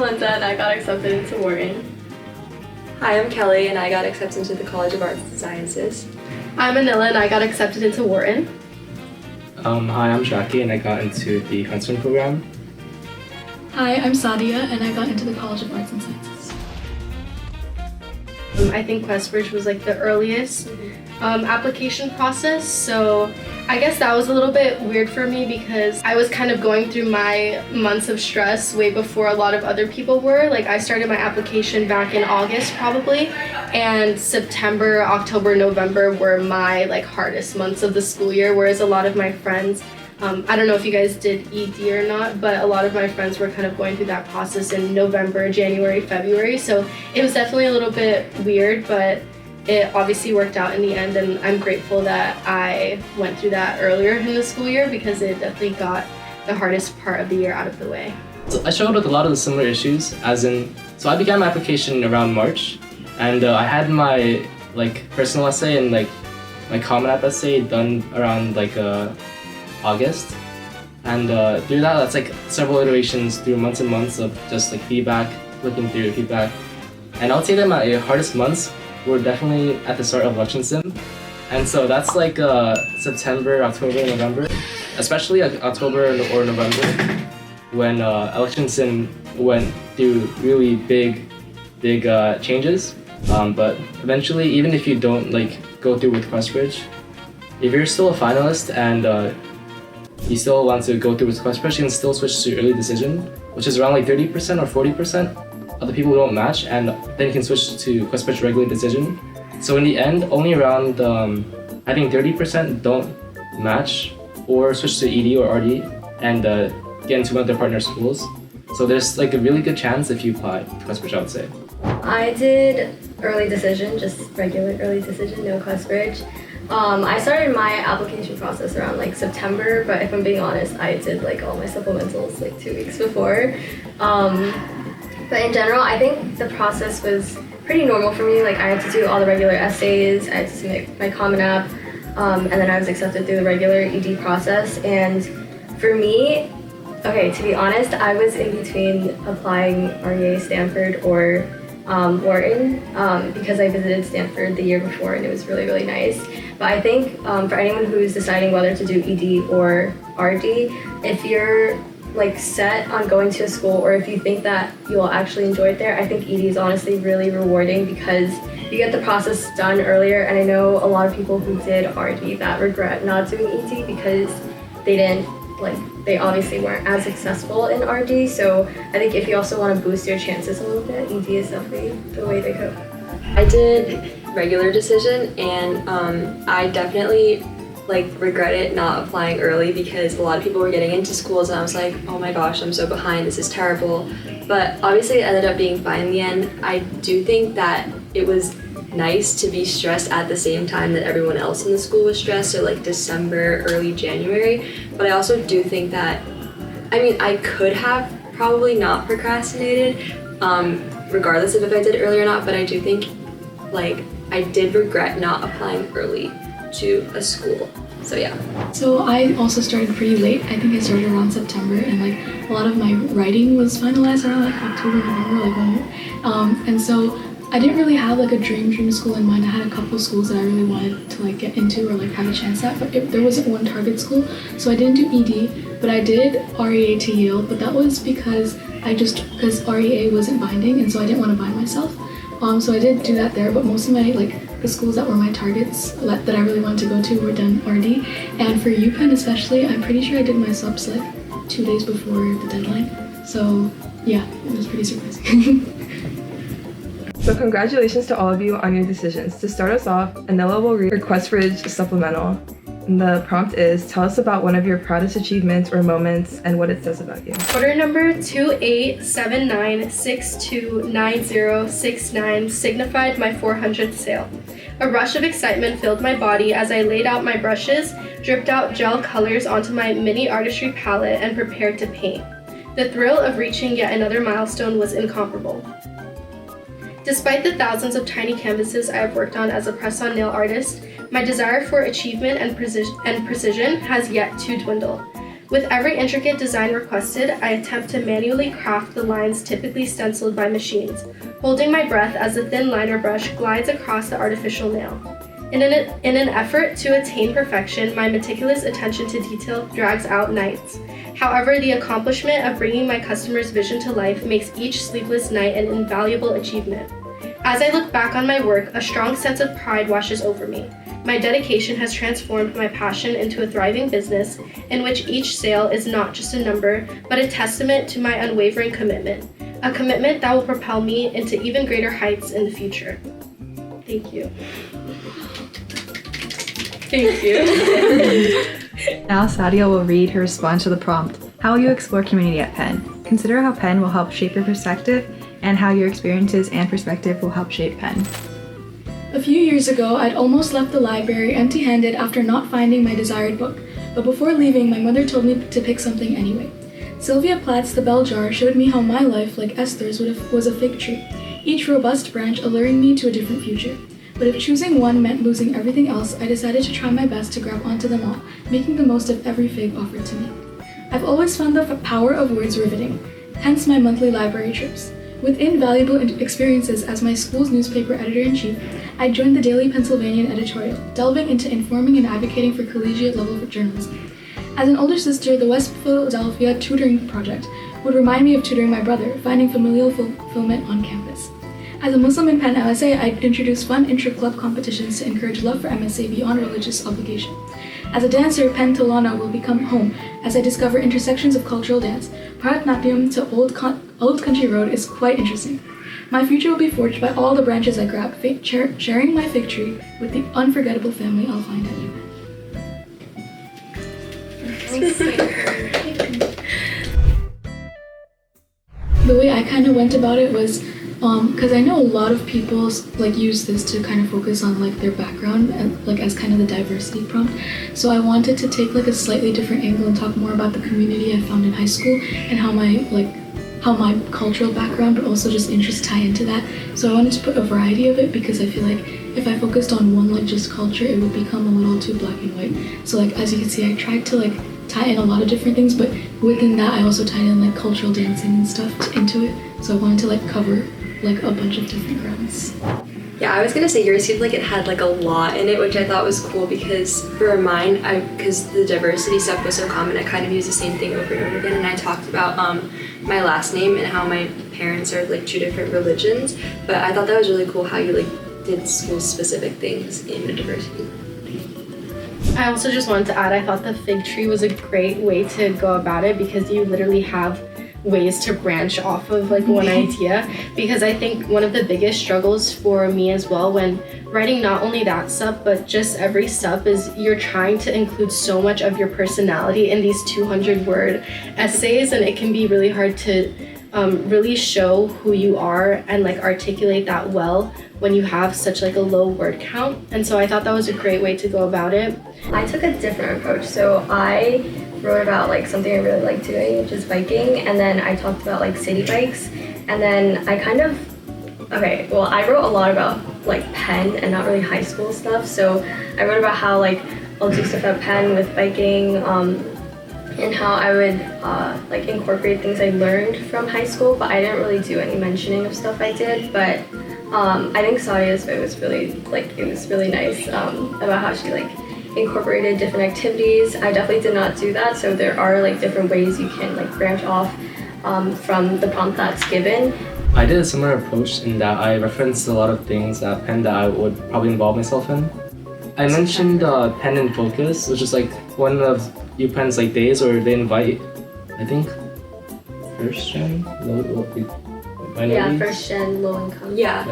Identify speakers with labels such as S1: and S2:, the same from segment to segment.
S1: Linda and I got accepted into Wharton.
S2: Hi, I'm Kelly and I got accepted into the College of Arts and Sciences.
S1: I'm Manila and I got accepted into Wharton.
S3: Hi, I'm Jackie and I got into the Huntsman program.
S4: Hi, I'm Sadia and I got into the College of Arts and Sciences.
S1: I think QuestBridge was like the earliest application process, so I guess that was a little bit weird for me because I was kind of going through my months of stress way before a lot of other people were. Like I started my application back in August probably, and September, October, November were my like hardest months of the school year, whereas a lot of my friends, I don't know if you guys did ED or not, but a lot of my friends were kind of going through that process in November, January, February, so it was definitely a little bit weird, but it obviously worked out in the end, and I'm grateful that I went through that earlier in the school year because it definitely got the hardest part of the year out of the way.
S3: So I struggled with a lot of the similar issues, so I began my application around March, and I had my personal essay and my Common App essay done around August, and through that's several iterations through months and months of just feedback, looking through feedback, and I would say that my hardest months were definitely at the start of election sim, and so that's September, October, November, especially October or November when election sim went through really big changes. But eventually, even if you don't go through with QuestBridge, if you're still a finalist and you still want to go through with QuestBridge, you can still switch to early decision, which is around 30% or 40% of the people who don't match, and then you can switch to QuestBridge regular decision. So in the end, only around I think 30% don't match or switch to ED or RD and get into one of their partner schools. So there's a really good chance if you apply to QuestBridge, I would say.
S2: I did early decision, just regular early decision, no QuestBridge. I started my application process around September, but if I'm being honest, I did all my supplementals 2 weeks before. But in general, I think the process was pretty normal for me. I had to do all the regular essays, I had to submit my Common App, and then I was accepted through the regular ED process. And for me, to be honest, I was in between applying REA, Stanford, or Wharton, because I visited Stanford the year before and it was really, really nice. But I think for anyone who's deciding whether to do ED or RD, if you're set on going to a school, or if you think that you'll actually enjoy it there, I think ED is honestly really rewarding because you get the process done earlier. And I know a lot of people who did RD that regret not doing ED because they didn't they obviously weren't as successful in RD. So I think if you also want to boost your chances a little bit, ED is definitely the way to go.
S5: I did regular decision, and I definitely regret it not applying early because a lot of people were getting into schools and I was like, oh my gosh, I'm so behind, this is terrible. But obviously it ended up being fine in the end. I do think that it was nice to be stressed at the same time that everyone else in the school was stressed, so December, early January. But I also do think that, I could have probably not procrastinated, regardless of if I did early or not, but I do think I did regret not applying early to a school. So yeah.
S4: So I also started pretty late. I think I started around September, and a lot of my writing was finalized around October, November, and so I didn't really have a dream school in mind. I had a couple schools that I really wanted to get into or have a chance at, but there wasn't one target school, so I didn't do ED, but I did REA to Yale, but that was because REA wasn't binding, and so I didn't want to bind myself. So I did do that there, but most of my the schools that were my targets that I really wanted to go to were done RD. And for UPENN especially, I'm pretty sure I did my subs 2 days before the deadline. So yeah, it was pretty surprising.
S6: So congratulations to all of you on your decisions. To start us off, Anila will read her QuestBridge supplemental. And the prompt is, tell us about one of your proudest achievements or moments and what it says about you.
S1: Order number 2879629069 signified my 400th sale. A rush of excitement filled my body as I laid out my brushes, dripped out gel colors onto my mini artistry palette, and prepared to paint. The thrill of reaching yet another milestone was incomparable. Despite the thousands of tiny canvases I have worked on as a press-on nail artist, my desire for achievement and precision has yet to dwindle. With every intricate design requested, I attempt to manually craft the lines typically stenciled by machines, holding my breath as the thin liner brush glides across the artificial nail. In an effort to attain perfection, my meticulous attention to detail drags out nights. However, the accomplishment of bringing my customer's vision to life makes each sleepless night an invaluable achievement. As I look back on my work, a strong sense of pride washes over me. My dedication has transformed my passion into a thriving business in which each sale is not just a number, but a testament to my unwavering commitment, a commitment that will propel me into even greater heights in the future. Thank you. Thank you.
S7: Now Sadia will read her response to the prompt, how will you explore community at Penn? Consider how Penn will help shape your perspective and how your experiences and perspective will help shape Penn.
S4: A few years ago, I'd almost left the library empty-handed after not finding my desired book, but before leaving, my mother told me to pick something anyway. Sylvia Plath's The Bell Jar showed me how my life, like Esther's, was a fig tree, each robust branch alluring me to a different future. But if choosing one meant losing everything else, I decided to try my best to grab onto them all, making the most of every fig offered to me. I've always found the power of words riveting, hence my monthly library trips. With invaluable experiences as my school's newspaper editor-in-chief, I joined the Daily Pennsylvanian editorial, delving into informing and advocating for collegiate-level journalism. As an older sister, the West Philadelphia Tutoring Project would remind me of tutoring my brother, finding familial fulfillment on campus. As a Muslim in Penn MSA, I introduced fun intra-club competitions to encourage love for MSA beyond religious obligation. As a dancer, Penn Tolana will become home as I discover intersections of cultural dance. Bharatanatyam to Old Country Road is quite interesting. My future will be forged by all the branches I grab, sharing my fig tree with the unforgettable family I'll find at UPENN. The way I kind of went about it was because I know a lot of people like use this to kind of focus on like their background and like as kind of the diversity prompt. So I wanted to take like a slightly different angle and talk more about the community I found in high school and how my cultural background but also just interests tie into that. So I wanted to put a variety of it because I feel like if I focused on one like just culture, it would become a little too black and white. So like as you can see, I tried to like tie in a lot of different things, but within that I also tied in like cultural dancing and stuff into it. So I wanted to like cover like a bunch of different grounds.
S5: Yeah, I was gonna say yours seemed like it had like a lot in it, which I thought was cool because for mine, because the diversity stuff was so common, I kind of used the same thing over and over again, and I talked about my last name and how my parents are like 2 different religions, but I thought that was really cool how you like did school specific things in the diversity.
S1: I also just wanted to add, I thought the fig tree was a great way to go about it because you literally have ways to branch off of like one idea, because I think one of the biggest struggles for me as well when writing not only that stuff but just every stuff is you're trying to include so much of your personality in these 200-word essays, and it can be really hard to really show who you are and like articulate that well when you have such like a low word count. And so I thought that was a great way to go about it.
S2: I took a different approach. So I wrote about like something I really like doing, which is biking, and then I talked about like city bikes, and then I I wrote a lot about like Penn and not really high school stuff. So I wrote about how like I'll do stuff at Penn with biking, and how I would like incorporate things I learned from high school, but I didn't really do any mentioning of stuff I did. But I think Sadia's bit was really nice about how she like incorporated different activities. I definitely did not do that, so there are like different ways you can like branch off from the prompt that's given.
S3: I did a similar approach in that I referenced a lot of things at Penn that I would probably involve myself in. I mentioned Penn in Focus, which is like one of UPenn's like days where they invite, I think, first gen,
S2: first gen, low income.
S5: Yeah.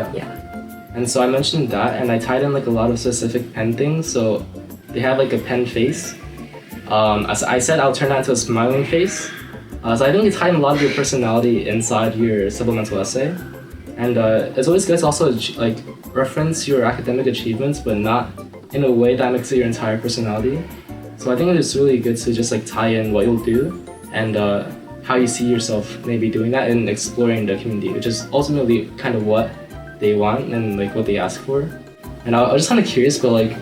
S3: And so I mentioned that, and I tied in like a lot of specific Penn things. So they have like a Penn face. As I said, I'll turn that into a smiling face. So I think it's hiding a lot of your personality inside your supplemental essay. And it's always good to also like reference your academic achievements, but not in a way that makes it your entire personality. So I think it's really good to just like tie in what you'll do and how you see yourself maybe doing that and exploring the community, which is ultimately kind of what they want and like what they ask for. And I was just kind of curious, but like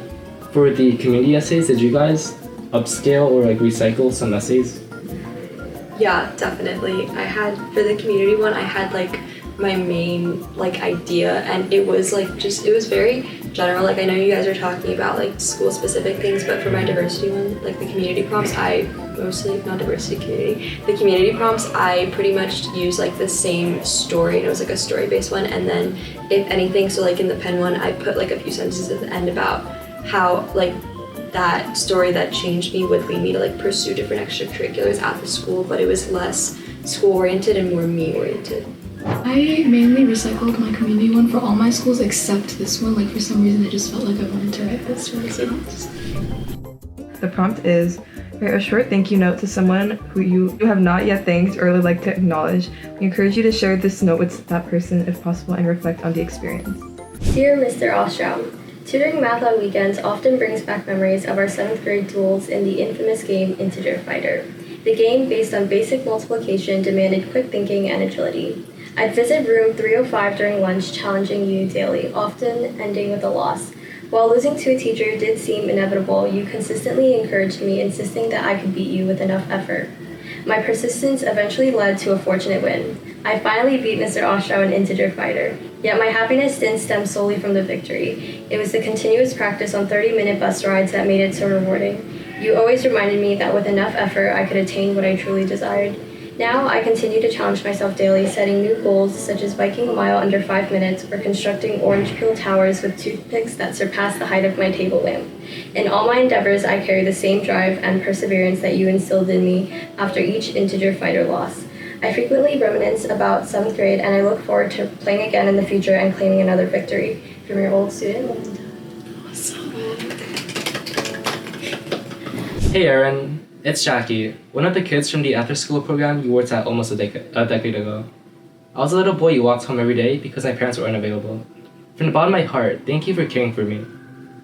S3: for the community essays, did you guys upscale or like recycle some essays
S5: Yeah, definitely. I had, for the community one, I had like my main like idea, and it was like it was very general. Like I know you guys are talking about like school specific things, but for my diversity one, like the community prompts, I mostly, not diversity, community, the community prompts, I pretty much use like the same story, and it was like a story based one, and then if anything, so like in the pen one, I put like a few sentences at the end about how like that story that changed me would lead me to like pursue different extracurriculars at the school, but it was less school oriented and more me oriented.
S4: I mainly recycled my community one for all my schools except this one. Like for some reason I just felt like I wanted to write this one. So
S6: The prompt is, write a short thank you note to someone who you have not yet thanked or would like to acknowledge. We encourage you to share this note with that person if possible and reflect on the experience.
S2: Dear Mr. Ostrom, tutoring math on weekends often brings back memories of our 7th grade duels in the infamous game Integer Fighter. The game, based on basic multiplication, demanded quick thinking and agility. I'd visit room 305 during lunch, challenging you daily, often ending with a loss. While losing to a teacher did seem inevitable, you consistently encouraged me, insisting that I could beat you with enough effort. My persistence eventually led to a fortunate win. I finally beat Mr. Ostrow in Integer Fighter, yet my happiness didn't stem solely from the victory. It was the continuous practice on 30-minute bus rides that made it so rewarding. You always reminded me that with enough effort, I could attain what I truly desired. Now, I continue to challenge myself daily, setting new goals such as biking a mile under 5 minutes or constructing orange peel towers with toothpicks that surpass the height of my table lamp. In all my endeavors, I carry the same drive and perseverance that you instilled in me after each Integer Fighter loss. I frequently reminisce about 7th grade, and I look forward to playing again in the future and claiming another victory. From your old student, Melinda.
S3: Hey Aaron, it's Jackie, one of the kids from the after-school program you worked at almost a decade ago. I was a little boy you walked home every day because my parents were unavailable. From the bottom of my heart, thank you for caring for me.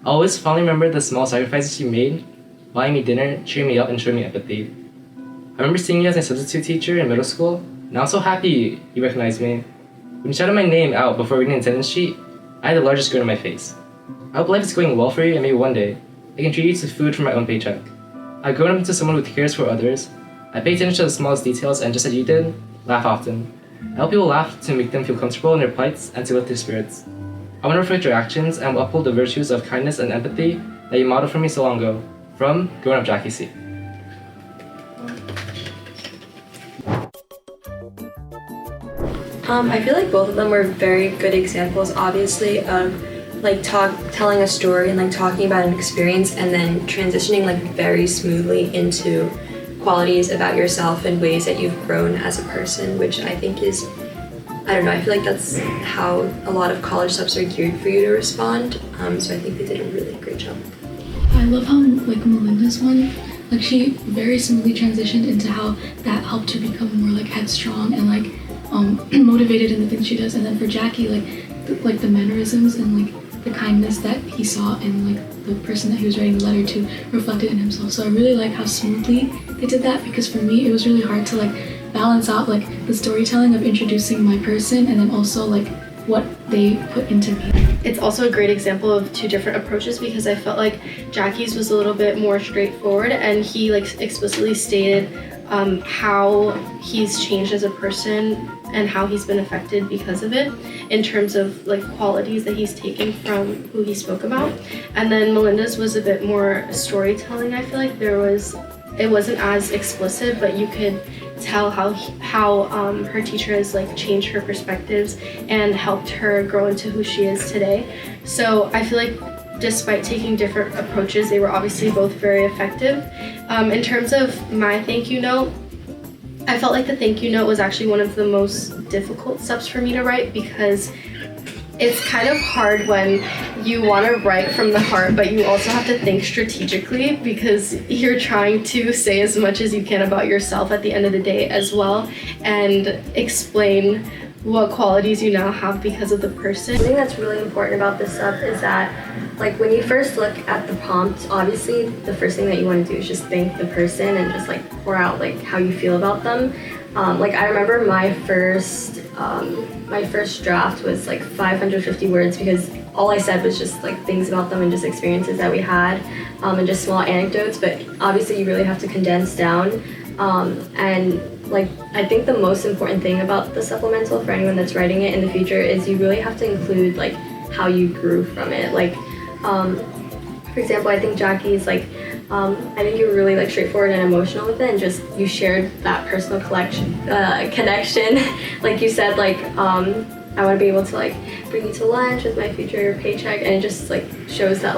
S3: I always fondly remember the small sacrifices you made, buying me dinner, cheering me up, and showing me empathy. I remember seeing you as my substitute teacher in middle school, and I was so happy you recognized me. When you shouted my name out before reading the attendance sheet, I had the largest grin on my face. I hope life is going well for you, and maybe one day, I can treat you to food from my own paycheck. I've grown up into someone who cares for others. I pay attention to the smallest details, and just as you did, laugh often. I help people laugh to make them feel comfortable in their plights and to lift their spirits. I want to reflect your actions and will uphold the virtues of kindness and empathy that you modeled for me so long ago. From Grown Up Jackie C.
S5: I feel like both of them were very good examples, obviously, of like telling a story and like talking about an experience and then transitioning like very smoothly into qualities about yourself and ways that you've grown as a person, which I think is, I don't know, I feel like that's how a lot of college subs are geared for you to respond. So I think they did a really great job.
S4: I love how like Melinda's one, like she very smoothly transitioned into how that helped her become more like headstrong and like motivated in the things she does. And then for Jackie, like the mannerisms and like the kindness that he saw in like the person that he was writing the letter to reflected in himself. So I really like how smoothly they did that, because for me it was really hard to like balance out like the storytelling of introducing my person and then also like what they put into me.
S1: It's also a great example of two different approaches, because I felt like Jackie's was a little bit more straightforward, and he like explicitly stated how he's changed as a person and how he's been affected because of it, in terms of like qualities that he's taken from who he spoke about. And then Melinda's was a bit more storytelling. I feel like it wasn't as explicit, but you could tell how her teacher has like changed her perspectives and helped her grow into who she is today. So I feel like despite taking different approaches, they were obviously both very effective. In terms of my thank you note, I felt like the thank you note was actually one of the most difficult steps for me to write, because it's kind of hard when you want to write from the heart, but you also have to think strategically, because you're trying to say as much as you can about yourself at the end of the day as well, and explain what qualities you now have because of the person.
S2: Something that's really important about this stuff is that, like, when you first look at the prompt, obviously the first thing that you want to do is just thank the person and just like pour out like how you feel about them. Like I remember my first draft was like 550 words, because all I said was just like things about them and just experiences that we had, and just small anecdotes. But obviously you really have to condense down. And like I think the most important thing about the supplemental for anyone that's writing it in the future is you really have to include like how you grew from it. Like, for example, I think Jackie's like, I think you were really like straightforward and emotional with it, and just you shared that personal connection. Like you said, like I want to be able to like bring you to lunch with my future paycheck, and it just like shows that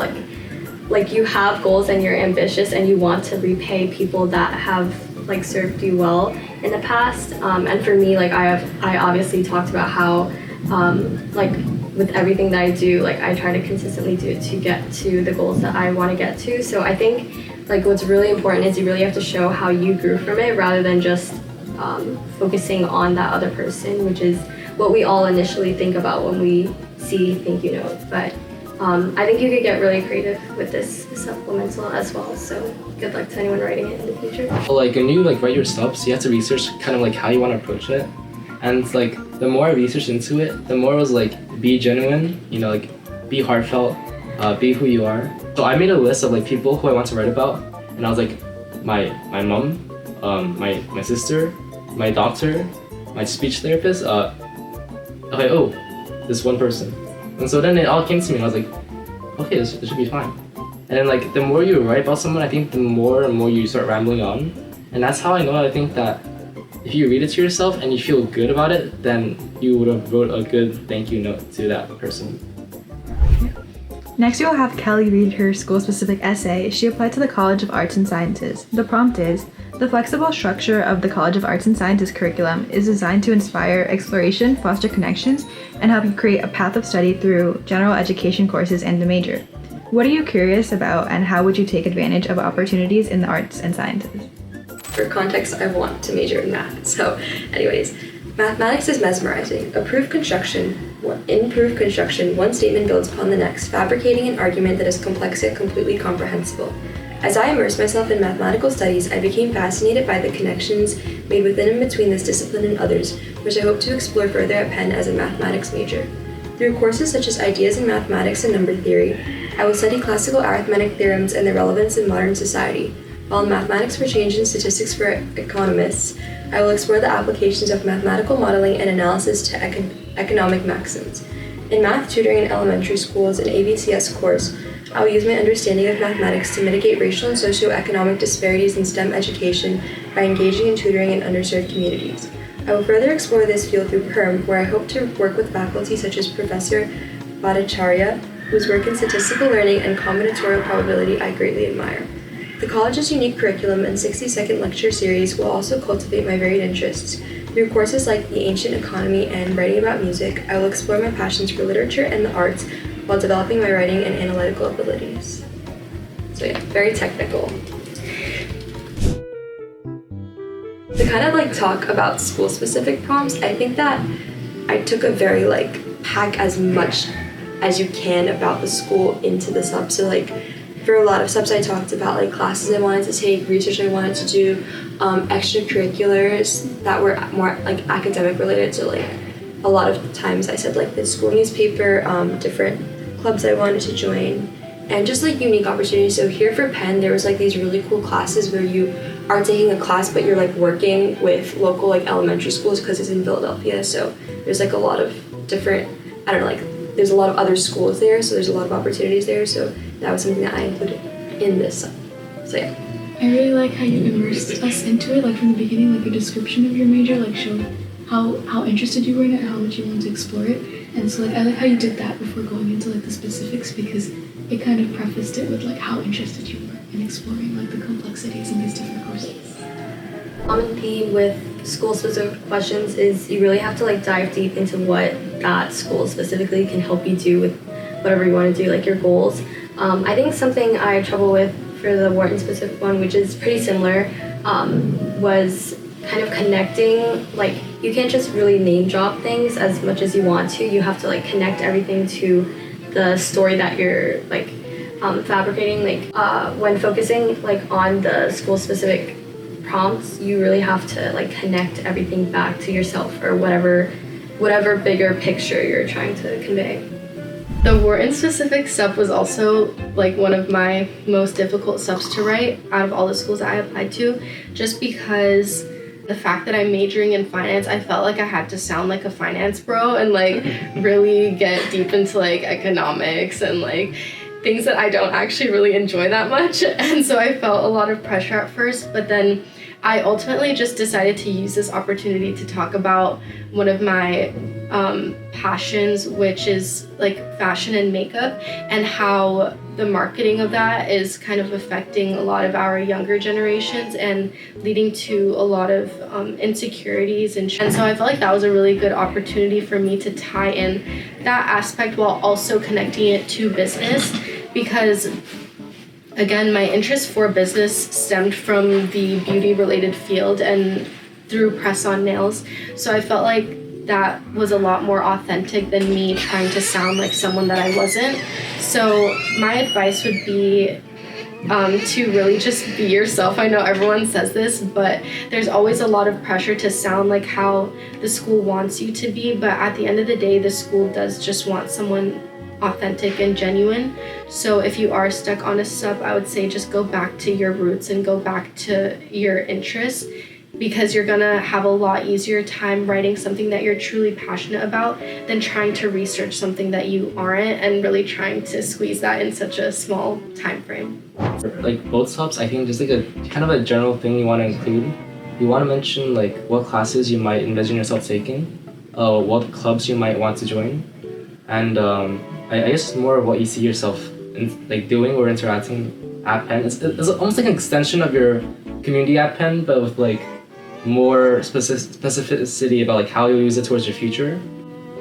S2: like you have goals and you're ambitious and you want to repay people that have like served you well in the past. And for me, like I obviously talked about how like with everything that I do, like I try to consistently do it to get to the goals that I want to get to. So I think like what's really important is you really have to show how you grew from it rather than just focusing on that other person, which is what we all initially think about when we see thank you note. But I think you could get really creative with this supplemental as well. So good luck to anyone writing it in the future.
S3: Like when you like write your subs, you have to research kind of like how you want to approach it. And like the more I researched into it, the more it was like be genuine, you know, like be heartfelt, be who you are. So I made a list of like people who I want to write about, and I was like my mom, my sister, my doctor, my speech therapist. Okay, oh, this one person. And so then it all came to me, and I was like, okay, this should be fine. And then like the more you write about someone, I think the more and more you start rambling on, and that's how I know. I think that if you read it to yourself and you feel good about it, then you would have wrote a good thank you note to that person.
S7: Next, you'll have Kelly read her school-specific essay. She applied to the College of Arts and Sciences. The prompt is, the flexible structure of the College of Arts and Sciences curriculum is designed to inspire exploration, foster connections, and help you create a path of study through general education courses and the major. What are you curious about, and how would you take advantage of opportunities in the arts and sciences?
S5: For context, I want to major in math. So anyways, mathematics is mesmerizing. Improved construction, one statement builds upon the next, fabricating an argument that is complex yet completely comprehensible. As I immersed myself in mathematical studies, I became fascinated by the connections made within and between this discipline and others, which I hope to explore further at Penn as a mathematics major. Through courses such as Ideas in Mathematics and Number Theory, I will study classical arithmetic theorems and their relevance in modern society. While in Mathematics for Change and Statistics for Economists, I will explore the applications of mathematical modeling and analysis to economic maxims. In math tutoring in elementary schools and ABCS course, I will use my understanding of mathematics to mitigate racial and socioeconomic disparities in STEM education by engaging in tutoring in underserved communities. I will further explore this field through PERM, where I hope to work with faculty such as Professor Bhattacharya, whose work in statistical learning and combinatorial probability I greatly admire. The college's unique curriculum and 60-second lecture series will also cultivate my varied interests. Through courses like The Ancient Economy and Writing About Music, I will explore my passions for literature and the arts while developing my writing and analytical abilities. So yeah, very technical. To kind of like talk about school-specific prompts, I think that I took a very like pack as much as you can about the school into the sub. So like for a lot of subs, I talked about like classes I wanted to take, research I wanted to do, extracurriculars that were more like academic related. So like a lot of times I said like the school newspaper, different clubs I wanted to join, and just like unique opportunities. So here for Penn, there was like these really cool classes where you are taking a class but you're like working with local like elementary schools because it's in Philadelphia. So there's like a lot of different, I don't know, like there's a lot of other schools there, so there's a lot of opportunities there. So that was something that I included in this. So yeah.
S4: I really like how you immersed us into it, like from the beginning, like a description of your major, like showed how interested you were in it, how much you wanted to explore it. And so like I like how you did that before going into like the specifics, because it kind of prefaced it with like how interested you were in exploring like the complexities in these different courses.
S2: Common theme with school-specific questions is you really have to like dive deep into what that school specifically can help you do with whatever you want to do, like your goals. I think something I had trouble with for the Wharton-specific one, which is pretty similar, was kind of connecting. Like you can't just really name drop things as much as you want to. You have to like connect everything to the story that you're like fabricating. Like when focusing like on the school-specific prompts, you really have to like connect everything back to yourself or whatever bigger picture you're trying to convey.
S1: The Wharton-specific sub was also like one of my most difficult subs to write out of all the schools that I applied to, just because The fact that I'm majoring in finance, I felt like I had to sound like a finance bro and like really get deep into like economics and like things that I don't actually really enjoy that much. And so I felt a lot of pressure at first, but then I ultimately just decided to use this opportunity to talk about one of my passions, which is like fashion and makeup, and how the marketing of that is kind of affecting a lot of our younger generations and leading to a lot of insecurities. And so I felt like that was a really good opportunity for me to tie in that aspect while also connecting it to business, because again, my interest for business stemmed from the beauty related field and through press-on nails. So I felt like that was a lot more authentic than me trying to sound like someone that I wasn't. So my advice would be to really just be yourself. I know everyone says this, but there's always a lot of pressure to sound like how the school wants you to be. But at the end of the day, the school does just want someone authentic and genuine. So if you are stuck on a sub, I would say just go back to your roots and go back to your interests, because you're gonna have a lot easier time writing something that you're truly passionate about than trying to research something that you aren't and really trying to squeeze that in such a small time frame.
S3: Like both subs, I think just like a kind of a general thing you want to include. You want to mention like what classes you might envision yourself taking, what clubs you might want to join, and I guess more of what you see yourself like doing or interacting at Penn. It's almost like an extension of your community at Penn, but with like more specificity about like how you'll use it towards your future.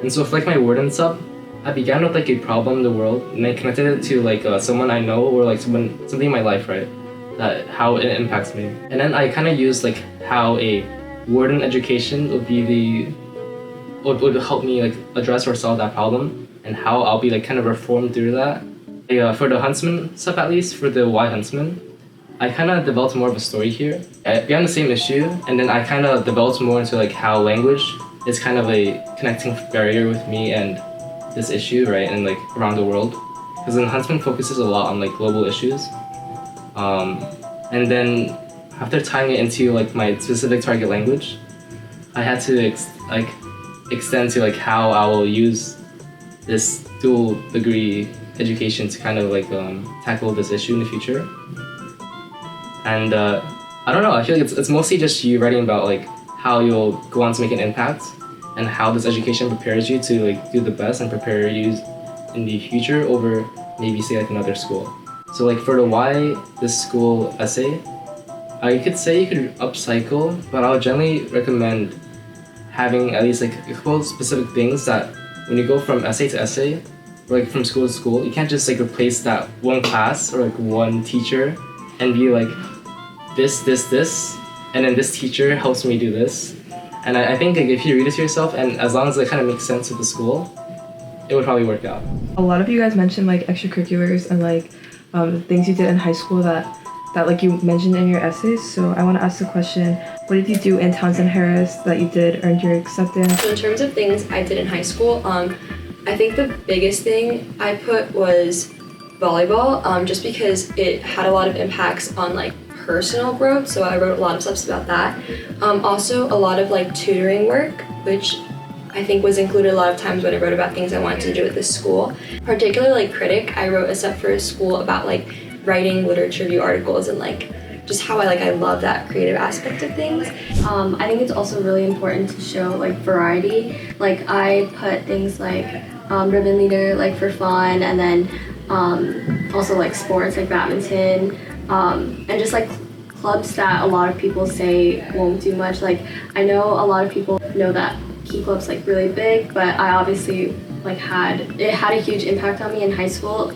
S3: And so for like my word and sub, I began with like a problem in the world, and I connected it to like someone I know or like something in my life, right? That how it impacts me. And then I kind of used like how a word in education would help me like address or solve that problem, and how I'll be like kind of reformed through that. For the Huntsman sub, at least for the Why Huntsman, I kind of developed more of a story here. I began the same issue, and then I kind of developed more into like how language is kind of a connecting barrier with me and this issue, right, and like around the world. Because then Huntsman focuses a lot on like global issues. And then after tying it into like my specific target language, I had to extend to like how I will use this dual degree education to kind of like tackle this issue in the future. And I don't know, I feel like it's mostly just you writing about like how you'll go on to make an impact and how this education prepares you to like do the best and prepare you in the future over maybe say like another school. So like for the why this school essay, I could say you could upcycle, but I would generally recommend having at least like a couple specific things that when you go from essay to essay, or like from school to school, you can't just like replace that one class or like one teacher and be like this, and then this teacher helps me do this. And I think like if you read it to yourself, and as long as it kind of makes sense with the school, it would probably work out.
S6: A lot of you guys mentioned like extracurriculars and like things you did in high school that like you mentioned in your essays. So I want to ask the question, what did you do in Townsend Harris that you did earn your acceptance?
S5: So in terms of things I did in high school, I think the biggest thing I put was volleyball, just because it had a lot of impacts on like personal growth, so I wrote a lot of stuff about that. Also a lot of like tutoring work, which I think was included a lot of times when I wrote about things I wanted to do at this school. Particularly like critic, I wrote a stuff for a school about like writing literature review articles and like just how I love that creative aspect of things.
S2: I think it's also really important to show like variety. Like I put things like ribbon leader like for fun, and then also like sports like badminton, and just like clubs that a lot of people say won't do much. Like I know a lot of people know that Key Club's like really big, but I obviously like had a huge impact on me in high school,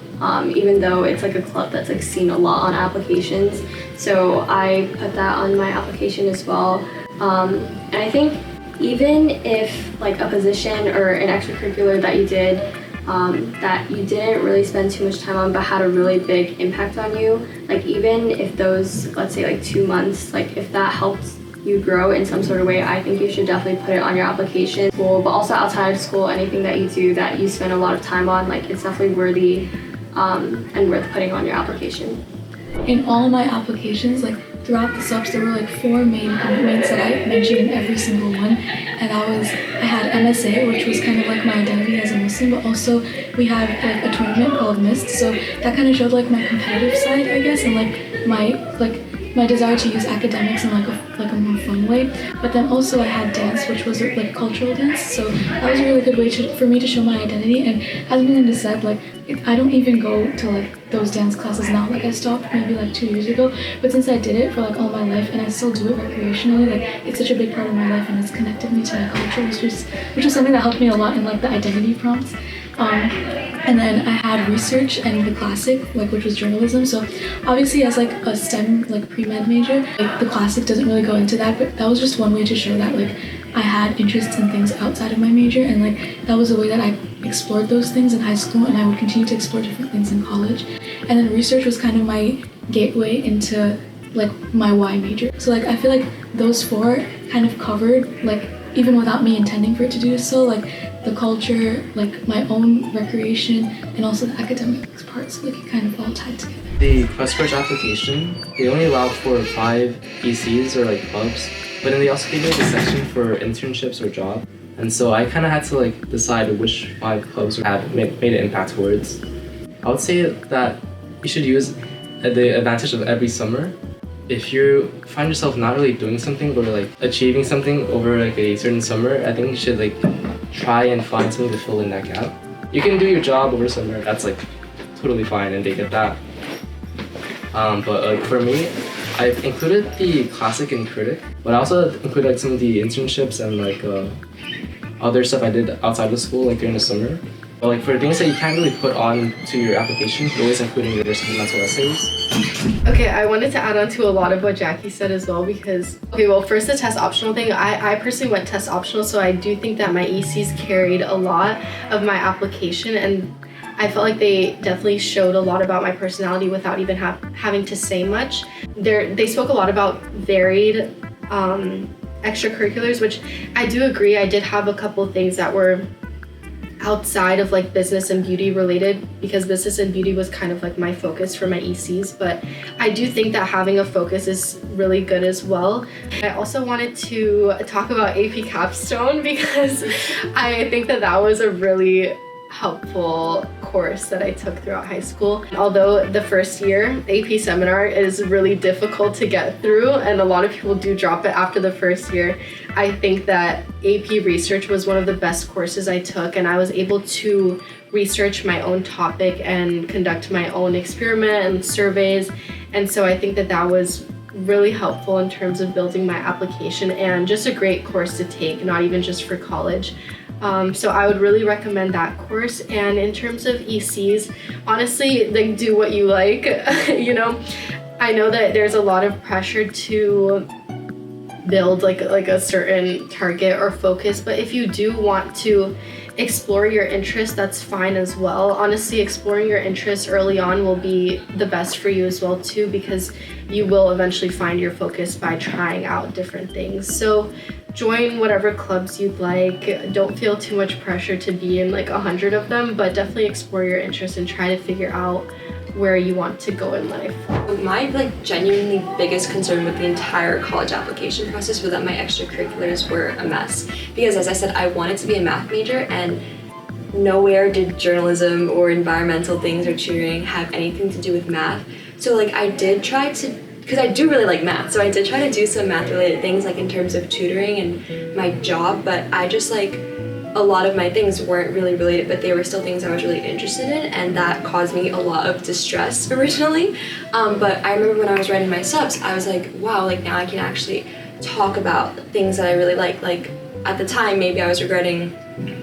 S2: even though it's like a club that's like seen a lot on applications. So I put that on my application as well. And I think even if like a position or an extracurricular that you did that you didn't really spend too much time on but had a really big impact on you, like even if those, let's say like 2 months, like if that helped you grow in some sort of way, I think you should definitely put it on your application. But also outside of school, anything that you do that you spend a lot of time on, like it's definitely worthy and worth putting on your application.
S4: In all of my applications, like throughout the subs, there were like 4 main commitments that I mentioned in every single one. And I had MSA, which was kind of like my identity as a Muslim, but also we had like a tournament called Mist. So that kind of showed like my competitive side, I guess, and my desire to use academics in like a more fun way. But then also I had dance, which was like cultural dance. So that was a really good way for me to show my identity. And as Melinda said, like I don't even go to like those dance classes now. Like I stopped maybe like 2 years ago, but since I did it for like all my life and I still do it recreationally, like it's such a big part of my life and it's connected me to my culture, which was something that helped me a lot in like the identity prompts. And then I had research and the classic, like which was journalism. So obviously as like a STEM like pre-med major, like the classic doesn't really go into that, but that was just one way to show that like I had interests in things outside of my major, and like that was a way that I explored those things in high school, and I would continue to explore different things in college. And then research was kind of my gateway into like my Y major. So like I feel like those 4 kind of covered, like even without me intending for it to do so, like the culture, like my own recreation, and also the academics parts, like it kind of all tied together.
S3: The QuestBridge application, they only allow for 5 ECs or like clubs, but then they also gave me like a section for internships or job. And so I kind of had to like decide which 5 clubs had made an impact towards. I would say that you should use the advantage of every summer. If you find yourself not really doing something or like achieving something over like a certain summer, I think you should like try and find something to fill in that gap. You can do your job over summer, that's like totally fine and they get that. But like for me, I've included the classic and critic, but I also included like some of the internships and like other stuff I did outside of school like during the summer. But like for things that you can't really put on to your application, you're always including your supplemental essays.
S1: Okay, I wanted to add on to a lot of what Jackie said as well because, okay, well first the test optional thing, I personally went test optional, so I do think that my ECs carried a lot of my application, and I felt like they definitely showed a lot about my personality without even having to say much. They spoke a lot about varied extracurriculars, which I do agree. I did have a couple things that were outside of like business and beauty related, because business and beauty was kind of like my focus for my ECs, but I do think that having a focus is really good as well. I also wanted to talk about AP Capstone because I think that was a really helpful course that I took throughout high school. Although the first year AP seminar is really difficult to get through and a lot of people do drop it after the first year, I think that AP research was one of the best courses I took, and I was able to research my own topic and conduct my own experiment and surveys, and so I think that was really helpful in terms of building my application and just a great course to take, not even just for college. So I would really recommend that course. And in terms of ECs, honestly, like do what you like. You know, I know that there's a lot of pressure to build like a certain target or focus, but if you do want to explore your interest, that's fine as well. Honestly, exploring your interests early on will be the best for you as well too, because you will eventually find your focus by trying out different things. So join whatever clubs you'd like. Don't feel too much pressure to be in like 100 of them, but definitely explore your interests and try to figure out where you want to go in life.
S5: My like genuinely biggest concern with the entire college application process was that my extracurriculars were a mess. Because as I said, I wanted to be a math major, and nowhere did journalism or environmental things or tutoring have anything to do with math. So like I did try to, because I do really like math, so I did try to do some math related things like in terms of tutoring and my job, but I just like, a lot of my things weren't really related, but they were still things I was really interested in, and that caused me a lot of distress originally. But I remember when I was writing my subs, I was like, wow, like now I can actually talk about things that I really like. Like at the time, maybe I was regretting,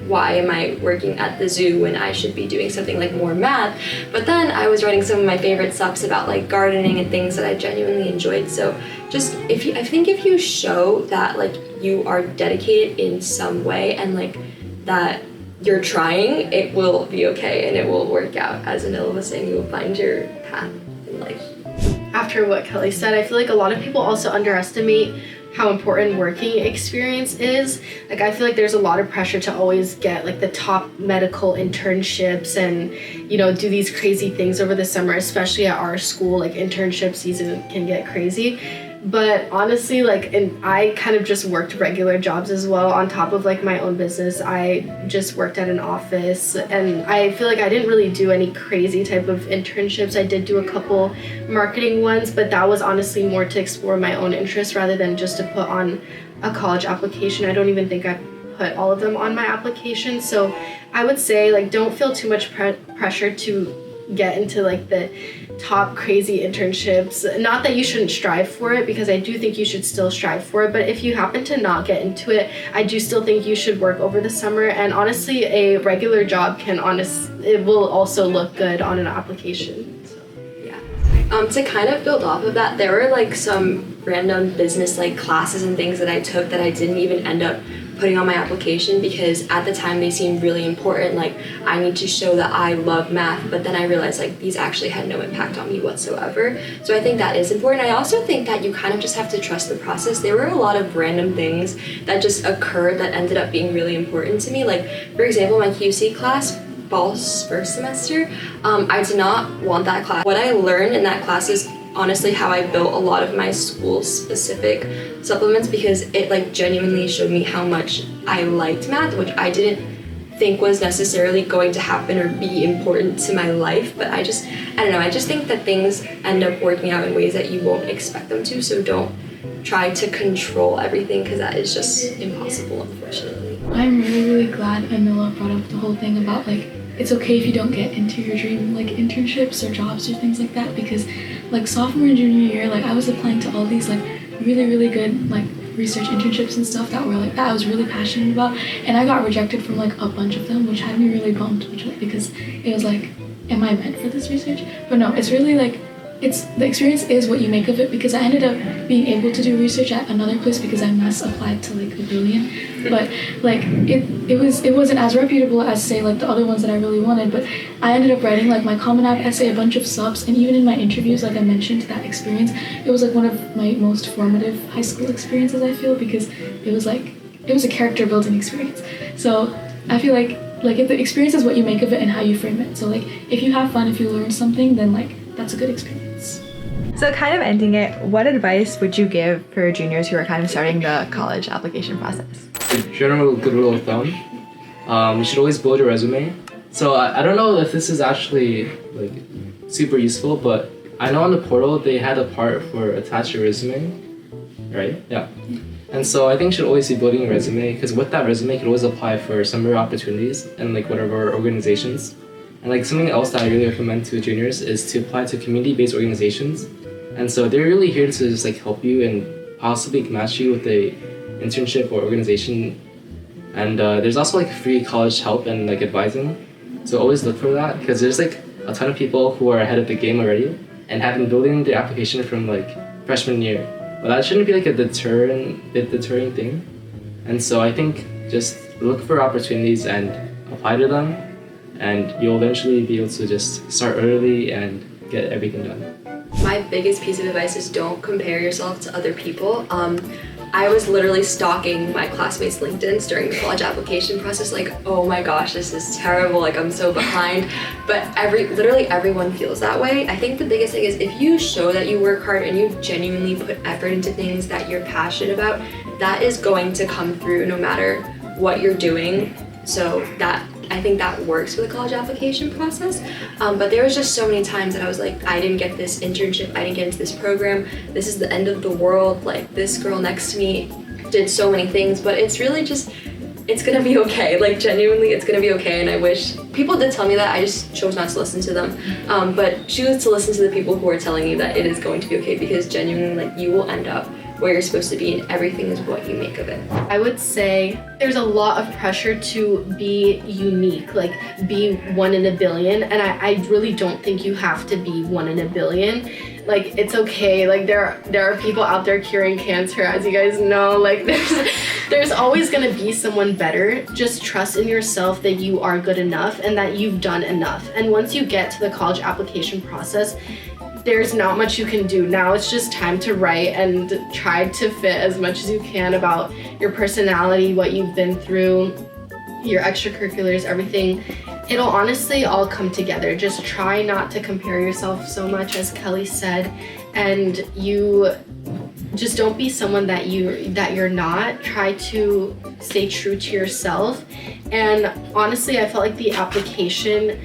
S5: why am I working at the zoo when I should be doing something like more math? But then I was writing some of my favorite subs about like gardening and things that I genuinely enjoyed. So just I think if you show that like you are dedicated in some way and like that you're trying, it will be okay and it will work out. As Anila was saying, you will find your path in life.
S1: After what Kelly said, I feel like a lot of people also underestimate how important working experience is. Like I feel like there's a lot of pressure to always get like the top medical internships and, you know, do these crazy things over the summer, especially at our school. Like internship season can get crazy. But honestly, like, and I kind of just worked regular jobs as well on top of like my own business. I just worked at an office, and I feel like I didn't really do any crazy type of internships. I did do a couple marketing ones, but that was honestly more to explore my own interests rather than just to put on a college application. I don't even think I put all of them on my application. So I would say, like, don't feel too much pressure to get into like the top crazy internships. Not that you shouldn't strive for it, because I do think you should still strive for it, but if you happen to not get into it, I do still think you should work over the summer. And honestly, a regular job it will also look good on an application. So, yeah.
S5: To kind of build off of that, there were like some random business like classes and things that I took that I didn't even end up putting on my application, because at the time they seemed really important. Like, I need to show that I love math, but then I realized like these actually had no impact on me whatsoever. So I think that is important. I also think that you kind of just have to trust the process. There were a lot of random things that just occurred that ended up being really important to me. Like, for example, my QC class, false first semester, I did not want that class. What I learned in that class is honestly how I built a lot of my school specific supplements, because it like genuinely showed me how much I liked math, which I didn't think was necessarily going to happen or be important to my life. But I don't know, I just think that things end up working out in ways that you won't expect them to. So don't try to control everything, because that is just impossible, unfortunately.
S4: I'm really glad Anila brought up the whole thing about like it's okay if you don't get into your dream like internships or jobs or things like that, because like sophomore and junior year, like I was applying to all these like really good like research internships and stuff that were like that I was really passionate about, and I got rejected from like a bunch of them, which had me really bummed, because it was like, am I meant for this research? But no, it's really like the experience is what you make of it, because I ended up being able to do research at another place because I mass applied to like a billion, but like it wasn't as reputable as say like the other ones that I really wanted. But I ended up writing like my Common App essay, a bunch of subs, and even in my interviews, like I mentioned, that experience, it was like one of my most formative high school experiences, I feel, because it was a character building experience. So I feel like if the experience is what you make of it and how you frame it. So like if you have fun, if you learn something, then like that's a good experience.
S7: So kind of ending it, what advice would you give for juniors who are kind of starting the college application process?
S3: A general good rule of thumb, you should always build your resume. So I don't know if this is actually like super useful, but I know on the portal they had a part for attach your resume, right? Yeah. And so I think you should always be building your resume, because with that resume you can always apply for summer opportunities and like whatever organizations. And like something else that I really recommend to juniors is to apply to community-based organizations. And so they're really here to just like help you and possibly match you with a internship or organization. And there's also like free college help and like advising. So always look for that, because there's like a ton of people who are ahead of the game already and have been building their application from like freshman year. But that shouldn't be like a deterring thing. And so I think just look for opportunities and apply to them, and you'll eventually be able to just start early and get everything done.
S5: My biggest piece of advice is don't compare yourself to other people. I was literally stalking my classmates' LinkedIns during the college application process, like, oh my gosh, this is terrible, like I'm so behind. But literally everyone feels that way. I think the biggest thing is if you show that you work hard and you genuinely put effort into things that you're passionate about, that is going to come through no matter what you're doing. So I think that works for the college application process. But there was just so many times that I was like, I didn't get this internship, I didn't get into this program, this is the end of the world, like this girl next to me did so many things, but it's really just, it's gonna be okay. Like genuinely, it's gonna be okay. And I wish, people did tell me that, I just chose not to listen to them. But choose to listen to the people who are telling you that it is going to be okay, because genuinely, like, you will end up where you're supposed to be, and everything is what you make of it.
S1: I would say there's a lot of pressure to be unique, like be 1 in a billion, and I really don't think you have to be 1 in a billion. Like, it's okay, like there are people out there curing cancer, as you guys know, like there's always gonna be someone better. Just trust in yourself that you are good enough and that you've done enough. And once you get to the college application process, there's not much you can do. Now it's just time to write and try to fit as much as you can about your personality, what you've been through, your extracurriculars, everything. It'll honestly all come together. Just try not to compare yourself so much, as Kelly said, and you just don't be someone that you're not. Try to stay true to yourself. And honestly, I felt like the application,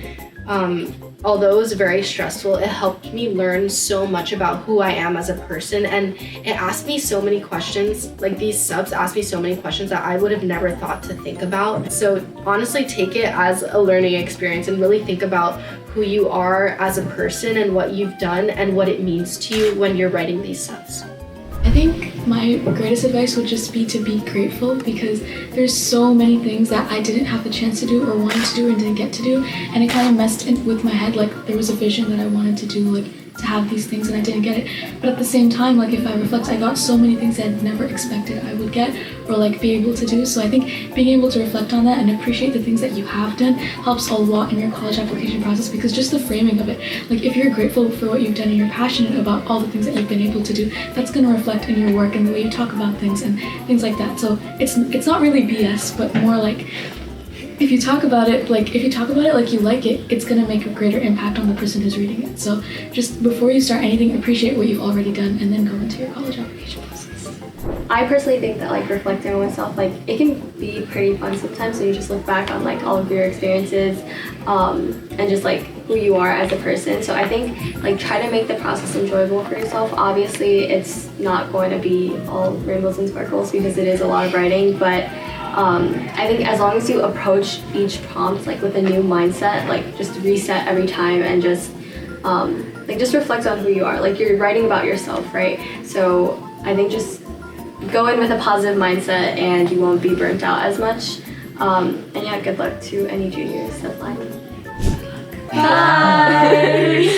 S1: although it was very stressful, it helped me learn so much about who I am as a person, and it asked me so many questions. Like, these subs asked me so many questions that I would have never thought to think about. So honestly, take it as a learning experience and really think about who you are as a person and what you've done and what it means to you when you're writing these subs.
S4: I think my greatest advice would just be to be grateful, because there's so many things that I didn't have the chance to do or wanted to do and didn't get to do, and it kind of messed with my head. Like, there was a vision that I wanted to do, like to have these things, and I didn't get it. But at the same time, like, if I reflect, I got so many things that I never expected I would get or like be able to do. So I think being able to reflect on that and appreciate the things that you have done helps a lot in your college application process, because just the framing of it, like if you're grateful for what you've done and you're passionate about all the things that you've been able to do, that's going to reflect in your work and the way you talk about things and things like that. So it's not really BS, but more like, if you talk about it like you like it, it's going to make a greater impact on the person who's reading it. So just before you start anything, appreciate what you've already done and then go into your college application process.
S2: I personally think that like reflecting on myself, like it can be pretty fun sometimes when you just look back on like all of your experiences and just like who you are as a person. So I think like try to make the process enjoyable for yourself. Obviously it's not going to be all rainbows and sparkles because it is a lot of writing, but I think as long as you approach each prompt like with a new mindset, like just reset every time and just reflect on who you are. Like you're writing about yourself, right? So I think just go in with a positive mindset and you won't be burnt out as much. And yeah, good luck to any juniors applying. Bye!